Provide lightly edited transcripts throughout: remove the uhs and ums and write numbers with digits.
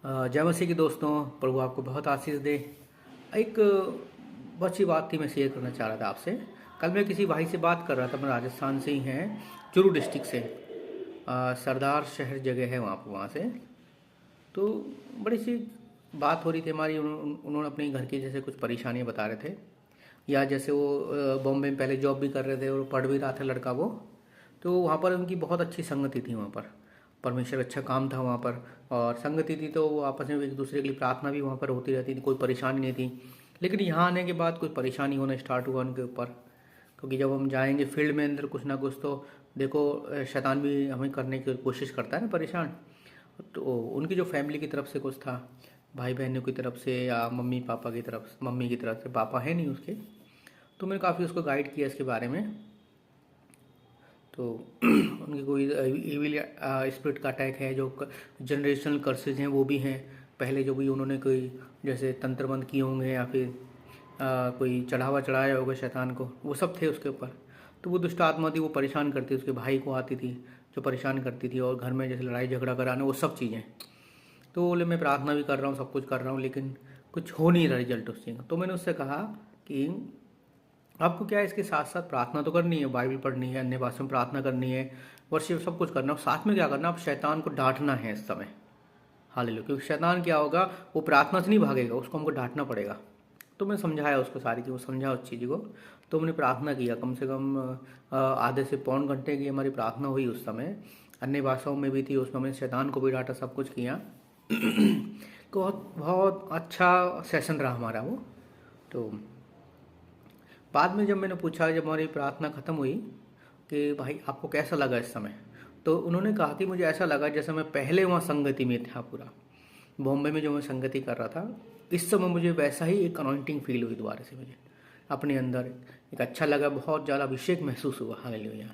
जय मसीह की दोस्तों। प्रभु आपको बहुत आशीष दे। एक बहुत सी बात थी, मैं शेयर करना चाह रहा था आपसे। कल मैं किसी भाई से बात कर रहा था, मैं राजस्थान से ही हैं, चूरू डिस्ट्रिक्ट से। सरदार शहर जगह है वहाँ से। तो बड़ी सी बात हो रही थी हमारी। उन्होंने अपने घर की जैसे कुछ परेशानियाँ बता रहे थे, या जैसे वो बॉम्बे में पहले जॉब भी कर रहे थे और पढ़ भी रहा था लड़का वो। तो वहाँ पर उनकी बहुत अच्छी संगति थी, वहाँ पर परमेश्वर अच्छा काम था वहाँ पर, और संगति थी तो वो आपस में एक दूसरे के लिए प्रार्थना भी वहाँ पर होती रहती थी, कोई परेशानी नहीं थी। लेकिन यहाँ आने के बाद कोई परेशानी होना स्टार्ट हुआ उनके ऊपर, क्योंकि जब हम जाएंगे फील्ड में अंदर कुछ ना कुछ तो देखो, शैतान भी हमें करने की कोशिश करता है ना परेशान। तो उनकी जो फैमिली की तरफ से कुछ था, भाई बहनों की तरफ से या मम्मी पापा की तरफ, मम्मी की तरफ से, पापा है नहीं उसके, तो मैंने काफ़ी उसको गाइड किया इसके बारे में। तो उनकी कोई इविल स्पिरिट का अटैक है, जो जनरेशनल कर्सेज हैं वो भी हैं। पहले जो भी उन्होंने कोई जैसे तंत्र बंद किए होंगे, या फिर कोई चढ़ावा चढ़ाया होगा शैतान को, वो सब थे उसके ऊपर। तो वो दुष्ट आत्मा थी, वो परेशान करती थी, उसके भाई को आती थी जो परेशान करती थी, और घर में जैसे लड़ाई झगड़ा कराना, वो सब चीज़ें। तो बोले मैं प्रार्थना भी कर रहा हूँ, सब कुछ कर रहा हूँ, लेकिन कुछ हो नहीं रहा रिजल्ट उस चीज़ का। तो मैंने उससे कहा कि आपको क्या है, इसके साथ साथ प्रार्थना तो करनी है, बाइबल पढ़नी है, अन्य भाषा में प्रार्थना करनी है, वर्शिप सब कुछ करना है। साथ में क्या करना, आप शैतान को डांटना है इस समय। हालेलुया। क्योंकि शैतान क्या होगा, वो प्रार्थना से नहीं भागेगा, उसको हमको डांटना पड़ेगा। तो मैंने समझाया उसको सारी चीज़, वो समझा उस चीज़ को। तो मैंने प्रार्थना किया, कम से कम आधे से पौन घंटे की हमारी प्रार्थना हुई उस समय। अन्य भाषाओं में भी थी, उसमें मैंने शैतान को भी डांटा, सब कुछ किया। तो बहुत बहुत अच्छा सेशन रहा हमारा वो। तो बाद में जब मैंने पूछा, जब हमारी प्रार्थना ख़त्म हुई, कि भाई आपको कैसा लगा इस समय, तो उन्होंने कहा कि मुझे ऐसा लगा जैसे मैं पहले वहाँ संगति में था, पूरा बॉम्बे में जो मैं संगति कर रहा था, इस समय मुझे वैसा ही एक अनॉइंटिंग फील हुई दोबारा से। मुझे अपने अंदर एक अच्छा लगा, बहुत ज़्यादा अभिषेक महसूस हुआ। हालेलुया।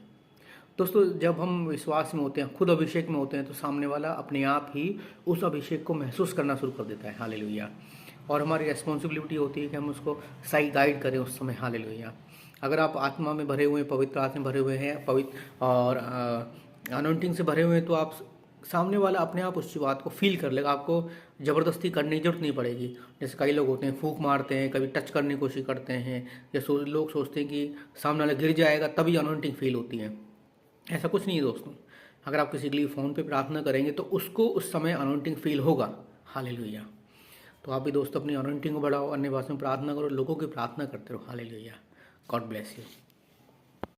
दोस्तों, जब हम विश्वास में होते हैं, खुद अभिषेक में होते हैं, तो सामने वाला अपने आप ही उस अभिषेक को महसूस करना शुरू कर देता है। हालेलुया। और हमारी रेस्पॉन्सिबिलिटी होती है कि हम उसको सही गाइड करें उस समय। हालेलुया। अगर आप आत्मा में भरे हुए हैं, पवित्र आत्मा में भरे हुए हैं, पवित्र और अनॉइंटिंग से भरे हुए हैं, तो आप सामने वाला अपने आप उस बात को फील कर लेगा। आपको ज़बरदस्ती करने की जरूरत नहीं पड़ेगी। जैसे कई लोग होते हैं, फूंक मारते हैं, कभी टच करने की कोशिश करते हैं, या लोग सोचते हैं कि सामने वाला गिर जाएगा तभी अनॉइंटिंग फील होती है। ऐसा कुछ नहीं है दोस्तों। अगर आप किसी के लिए फ़ोन पे प्रार्थना करेंगे तो उसको उस समय अनॉइंटिंग फील होगा। हालेलुया। तो आप भी दोस्तों अपनी अनॉइंटिंग को बढ़ाओ, अन्य भाषा में प्रार्थना करो, लोगों की प्रार्थना करते रहो। हालेलुया। God bless you.